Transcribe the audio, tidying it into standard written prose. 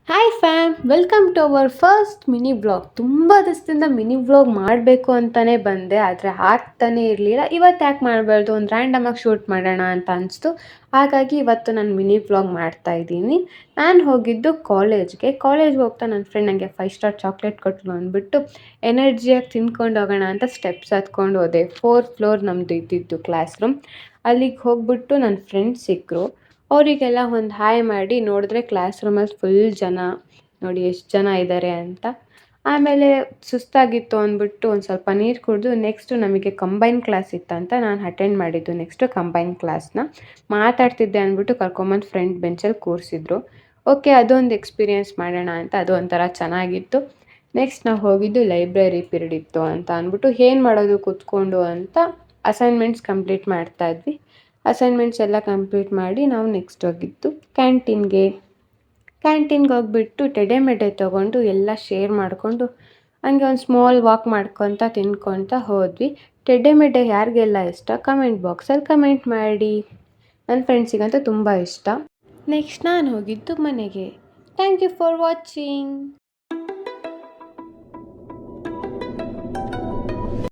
Hi fam, welcome to our first mini vlog. ತುಂಬ ದಿವಸದಿಂದ mini vlog ಮಾಡಬೇಕು ಅಂತಲೇ ಬಂದೆ, ಆದರೆ ಆಗ್ತಾನೇ ಇರಲಿಲ್ಲ. ಇವತ್ತು ಯಾಕೆ ಮಾಡಬಾರ್ದು, ಒಂದು ರ್ಯಾಂಡಮಾಗಿ ಶೂಟ್ ಮಾಡೋಣ ಅಂತ ಅನಿಸ್ತು. ಹಾಗಾಗಿ ಇವತ್ತು ನಾನು ಮಿನಿ ವ್ಲಾಗ್ ಮಾಡ್ತಾ ಇದ್ದೀನಿ. ನಾನು ಹೋಗಿದ್ದು ಕಾಲೇಜ್ಗೆ ಹೋಗ್ತಾ ನನ್ನ ಫ್ರೆಂಡ್ ನನಗೆ 5 ಸ್ಟಾರ್ ಚಾಕ್ಲೇಟ್ ಕೊಟ್ಟಲು ಅಂದ್ಬಿಟ್ಟು ಎನರ್ಜಿಯಾಗಿ ತಿನ್ಕೊಂಡು ಹೋಗೋಣ ಅಂತ ಸ್ಟೆಪ್ಸ್ ಹತ್ಕೊಂಡು ಹೋದೆ. 4th ಫ್ಲೋರ್ ನಮ್ಮದು ಇದ್ದಿದ್ದು ಕ್ಲಾಸ್ ರೂಮ್. ಅಲ್ಲಿಗೆ ಹೋಗ್ಬಿಟ್ಟು ನನ್ನ ಫ್ರೆಂಡ್ಸ್ ಸಿಕ್ಕರು. ಅವರಿಗೆಲ್ಲ ಒಂದು ಹಾಯ್ ಮಾಡಿ ನೋಡಿದ್ರೆ ಕ್ಲಾಸ್ ರೂಮಲ್ಲಿ ಫುಲ್ ಜನ, ನೋಡಿ ಎಷ್ಟು ಜನ ಇದ್ದಾರೆ ಅಂತ. ಆಮೇಲೆ ಸುಸ್ತಾಗಿತ್ತು ಅಂದ್ಬಿಟ್ಟು ಒಂದು ಸ್ವಲ್ಪ ನೀರು ಕುಡಿದು ನೆಕ್ಸ್ಟು ನಮಗೆ ಕಂಬೈನ್ ಕ್ಲಾಸ್ ಇತ್ತಂತ ನಾನು ಅಟೆಂಡ್ ಮಾಡಿದ್ದು. ನೆಕ್ಸ್ಟು ಕಂಬೈನ್ ಕ್ಲಾಸ್ನ ಮಾತಾಡ್ತಿದ್ದೆ ಅಂದ್ಬಿಟ್ಟು ಕರ್ಕೊಂಬಂದು ಫ್ರಂಟ್ ಬೆಂಚಲ್ಲಿ ಕೂರಿಸಿದ್ರು. ಓಕೆ, ಅದೊಂದು ಎಕ್ಸ್ಪೀರಿಯೆನ್ಸ್ ಮಾಡೋಣ ಅಂತ, ಅದು ಒಂಥರ ಚೆನ್ನಾಗಿತ್ತು. ನೆಕ್ಸ್ಟ್ ನಾವು ಹೋಗಿದ್ದು ಲೈಬ್ರರಿ ಪೀರಿಯಡ್ ಇತ್ತು ಅಂತ ಅಂದ್ಬಿಟ್ಟು ಏನು ಮಾಡೋದು ಕೂತ್ಕೊಂಡು ಅಂತ ಅಸೈನ್ಮೆಂಟ್ಸ್ ಕಂಪ್ಲೀಟ್ ಮಾಡ್ತಾಯಿದ್ವಿ. ಅಸೈನ್ಮೆಂಟ್ಸ್ ಎಲ್ಲ ಕಂಪ್ಲೀಟ್ ಮಾಡಿ ನಾವು ನೆಕ್ಸ್ಟ್ ಹೋಗಿದ್ದು ಕ್ಯಾಂಟೀನ್ಗೆ ಹೋಗಿಬಿಟ್ಟು ಟೆಡೆ ಮೆಡೆ ತೊಗೊಂಡು ಎಲ್ಲ ಶೇರ್ ಮಾಡಿಕೊಂಡು ಹಂಗೆ ಒಂದು ಸ್ಮಾಲ್ ವಾಕ್ ಮಾಡ್ಕೊತ ತಿನ್ಕೊತ ಹೋದ್ವಿ. ಟೆಡೆ ಮೆಡೆ ಯಾರಿಗೆಲ್ಲ ಇಷ್ಟ ಕಮೆಂಟ್ ಬಾಕ್ಸಲ್ಲಿ ಕಮೆಂಟ್ ಮಾಡಿ. ನನ್ನ ಫ್ರೆಂಡ್ಸಿಗಂತೂ ತುಂಬ ಇಷ್ಟ. ನೆಕ್ಸ್ಟ್ ನಾನು ಹೋಗಿದ್ದು ಮನೆಗೆ. Thank you for watching.